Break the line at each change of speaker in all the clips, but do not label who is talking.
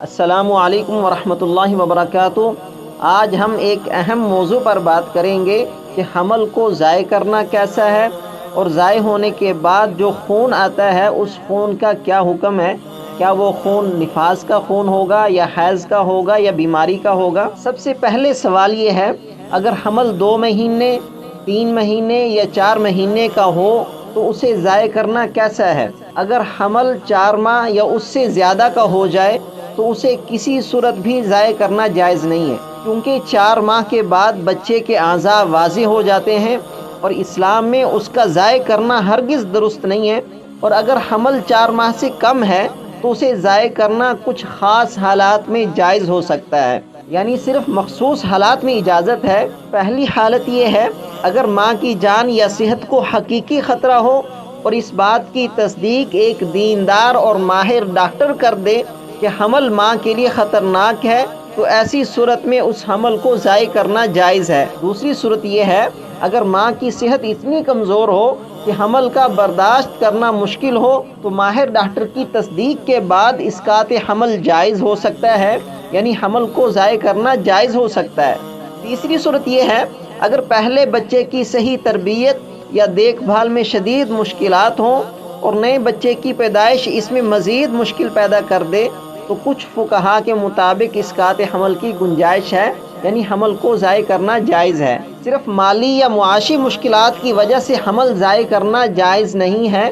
السلام علیکم ورحمۃ اللہ وبرکاتہ۔ آج ہم ایک اہم موضوع پر بات کریں گے کہ حمل کو ضائع کرنا کیسا ہے اور ضائع ہونے کے بعد جو خون آتا ہے اس خون کا کیا حکم ہے۔ کیا وہ خون نفاس کا خون ہوگا یا حیض کا ہوگا یا بیماری کا ہوگا؟ سب سے پہلے سوال یہ ہے، اگر حمل 2 مہینے، 3 مہینے یا 4 مہینے کا ہو تو اسے ضائع کرنا کیسا ہے؟ اگر حمل 4 ماہ یا اس سے زیادہ کا ہو جائے تو اسے کسی صورت بھی ضائع کرنا جائز نہیں ہے، کیونکہ 4 ماہ کے بعد بچے کے اعضاء واضح ہو جاتے ہیں اور اسلام میں اس کا ضائع کرنا ہرگز درست نہیں ہے۔ اور اگر حمل 4 ماہ سے کم ہے تو اسے ضائع کرنا کچھ خاص حالات میں جائز ہو سکتا ہے، یعنی صرف مخصوص حالات میں اجازت ہے۔ پہلی حالت یہ ہے، اگر ماں کی جان یا صحت کو حقیقی خطرہ ہو اور اس بات کی تصدیق ایک دیندار اور ماہر ڈاکٹر کر دے کہ حمل ماں کے لیے خطرناک ہے، تو ایسی صورت میں اس حمل کو ضائع کرنا جائز ہے۔ دوسری صورت یہ ہے، اگر ماں کی صحت اتنی کمزور ہو کہ حمل کا برداشت کرنا مشکل ہو تو ماہر ڈاکٹر کی تصدیق کے بعد اسقاط حمل جائز ہو سکتا ہے، یعنی حمل کو ضائع کرنا جائز ہو سکتا ہے۔ تیسری صورت یہ ہے، اگر پہلے بچے کی صحیح تربیت یا دیکھ بھال میں شدید مشکلات ہوں اور نئے بچے کی پیدائش اس میں مزید مشکل پیدا کر دے تو کچھ فقہا کے مطابق اسقاط حمل کی گنجائش ہے، یعنی حمل کو ضائع کرنا جائز ہے۔ صرف مالی یا معاشی مشکلات کی وجہ سے حمل ضائع کرنا جائز نہیں ہے،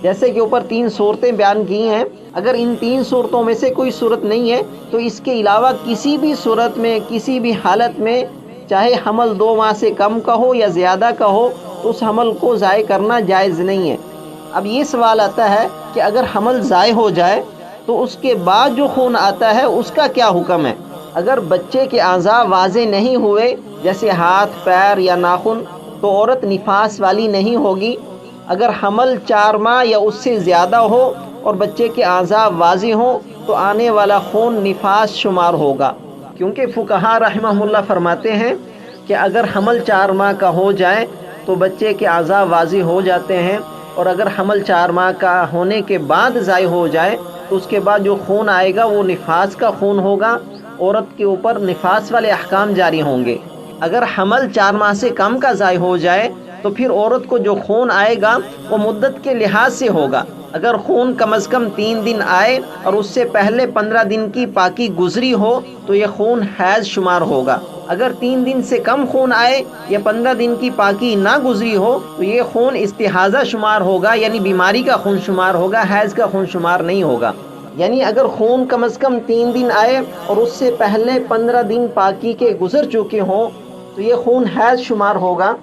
جیسے کہ اوپر 3 صورتیں بیان کی ہیں۔ اگر ان 3 صورتوں میں سے کوئی صورت نہیں ہے تو اس کے علاوہ کسی بھی صورت میں، کسی بھی حالت میں، چاہے حمل 2 ماہ سے کم کا ہو یا زیادہ کا ہو، تو اس حمل کو ضائع کرنا جائز نہیں ہے۔ اب یہ سوال آتا ہے کہ اگر حمل ضائع ہو جائے تو اس کے بعد جو خون آتا ہے اس کا کیا حکم ہے؟ اگر بچے کے اعضاء واضح نہیں ہوئے، جیسے ہاتھ، پیر یا ناخن، تو عورت نفاس والی نہیں ہوگی۔ اگر حمل 4 ماہ یا اس سے زیادہ ہو اور بچے کے اعضاء واضح ہوں تو آنے والا خون نفاس شمار ہوگا، کیونکہ فقہا رحمہ اللہ فرماتے ہیں کہ اگر حمل 4 ماہ کا ہو جائے تو بچے کے اعضاء واضح ہو جاتے ہیں، اور اگر حمل 4 ماہ کا ہونے کے بعد ضائع ہو جائے تو اس کے بعد جو خون آئے گا وہ نفاس کا خون ہوگا، عورت کے اوپر نفاس والے احکام جاری ہوں گے۔ اگر حمل 4 ماہ سے کم کا ضائع ہو جائے تو پھر عورت کو جو خون آئے گا وہ مدت کے لحاظ سے ہوگا۔ اگر خون کم از کم 3 دن آئے اور اس سے پہلے 15 دن کی پاکی گزری ہو تو یہ خون حیض شمار ہوگا۔ اگر 3 دن سے کم خون آئے یا 15 دن کی پاکی نہ گزری ہو تو یہ خون استحاضہ شمار ہوگا، یعنی بیماری کا خون شمار ہوگا، حیض کا خون شمار نہیں ہوگا۔ یعنی اگر خون کم از کم 3 دن آئے اور اس سے پہلے 15 دن پاکی کے گزر چکے ہوں تو یہ خون حیض شمار ہوگا۔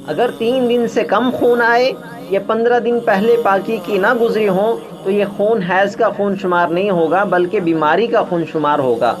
اگر 3 دن سے کم خون آئے یا 15 دن پہلے پاکی کی نہ گزری ہوں تو یہ خون حیض کا خون شمار نہیں ہوگا بلکہ بیماری کا خون شمار ہوگا۔